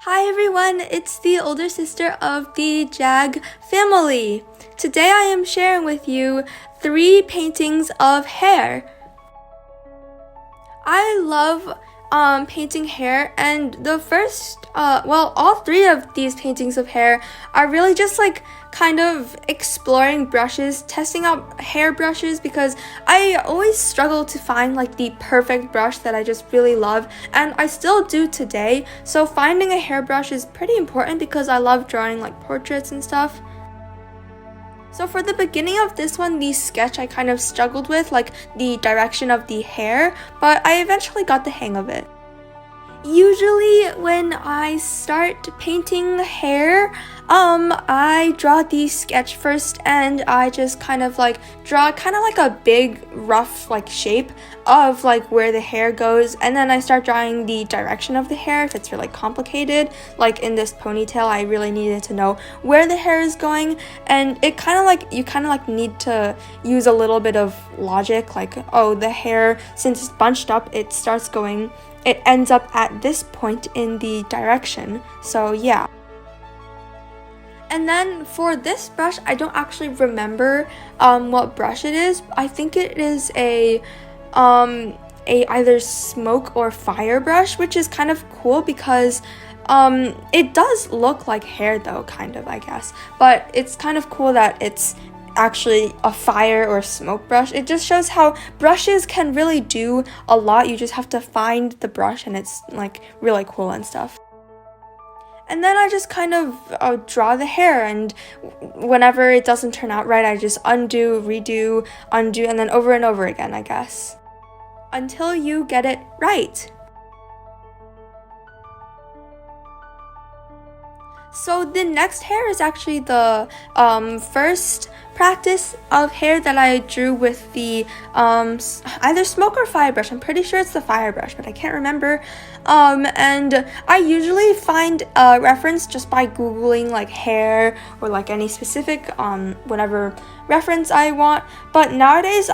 Hi everyone, it's the older sister of the JAG family. Today I am sharing with you 3 paintings of hair. I love painting hair, and the first, all 3 of these paintings of hair are really just like kind of exploring brushes, testing out hair brushes, because I always struggle to find like the perfect brush that I just really love, and I still do today. So finding a hairbrush is pretty important because I love drawing like portraits and stuff. So for the beginning of this one, the sketch I kind of struggled with, like the direction of the hair, but I eventually got the hang of it. Usually when I start painting hair, I draw the sketch first, and I just kind of like draw kind of like a big rough like shape of like where the hair goes, and then I start drawing the direction of the hair if it's really complicated. Like in this ponytail, I really needed to know where the hair is going, and it kind of like you kind of like need to use a little bit of logic, like, oh, the hair, since it's bunched up, it ends up at this point in the direction. So yeah. And then for this brush, I don't actually remember what brush it is. I think it is a either smoke or fire brush, which is kind of cool because it does look like hair though, kind of, I guess. But it's kind of cool that it's actually a fire or smoke brush. It just shows how brushes can really do a lot. You just have to find the brush, and it's like really cool and stuff. And then I just kind of draw the hair, and whenever it doesn't turn out right, I just undo, redo, undo, and then over and over again, I guess, until you get it right. So the next hair is actually the first practice of hair that I drew with the either smoke or fire brush. I'm pretty sure it's the fire brush, but I can't remember. And I usually find a reference just by Googling like hair or like any specific whatever reference I want. But nowadays,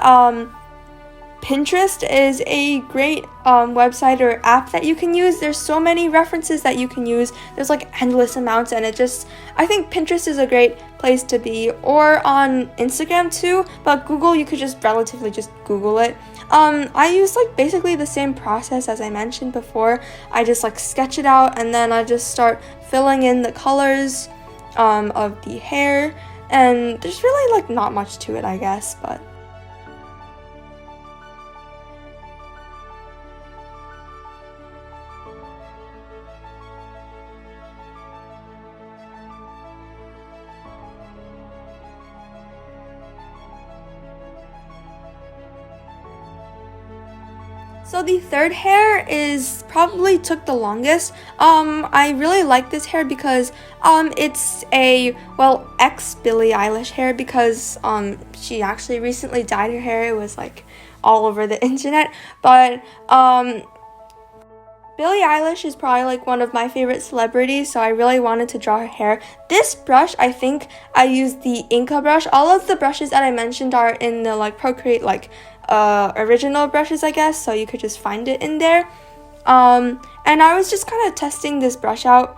Pinterest is a great website or app that you can use. There's so many references that you can use. There's like endless amounts, and I think Pinterest is a great place to be, or on Instagram too, but Google, you could just relatively just Google it. I use like basically the same process as I mentioned before. I just like sketch it out, and then I just start filling in the colors of the hair, and there's really like not much to it, I guess, but so the third hair is probably took the longest. I really like this hair because it's a ex Billie Eilish hair, because she actually recently dyed her hair. It was like all over the internet, but Billie Eilish is probably like one of my favorite celebrities, so I really wanted to draw her hair. This brush, I think I used the Inca brush. All of the brushes that I mentioned are in the like Procreate like original brushes, I guess, so you could just find it in there. And I was just kind of testing this brush out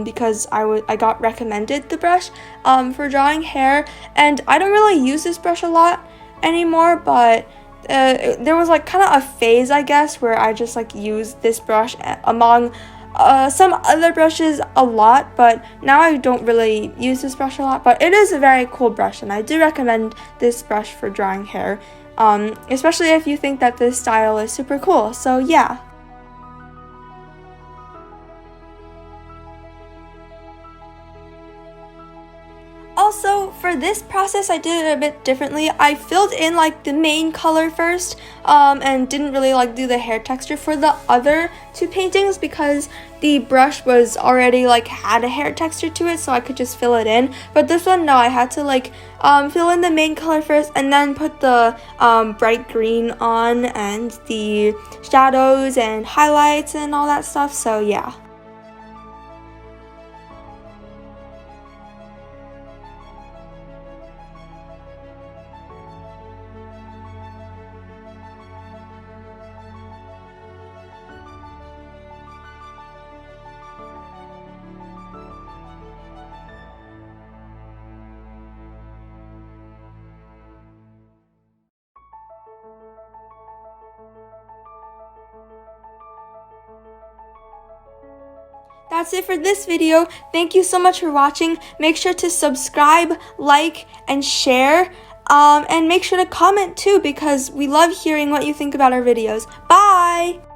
because I got recommended the brush for drawing hair, and I don't really use this brush a lot anymore, but there was like kind of a phase, I guess, where I just like used this brush among some other brushes a lot, but now I don't really use this brush a lot. But it is a very cool brush, and I do recommend this brush for drawing hair, especially if you think that this style is super cool. So yeah. Also, for this process, I did it a bit differently. I filled in like the main color first, and didn't really like do the hair texture for the other 2 paintings because the brush was already like had a hair texture to it, so I could just fill it in. But this one, no, I had to like fill in the main color first, and then put the bright green on, and the shadows and highlights and all that stuff. So yeah. that's it for this video. Thank you so much for watching. Make sure to subscribe, like, and share. And make sure to comment too because we love hearing what you think about our videos. Bye!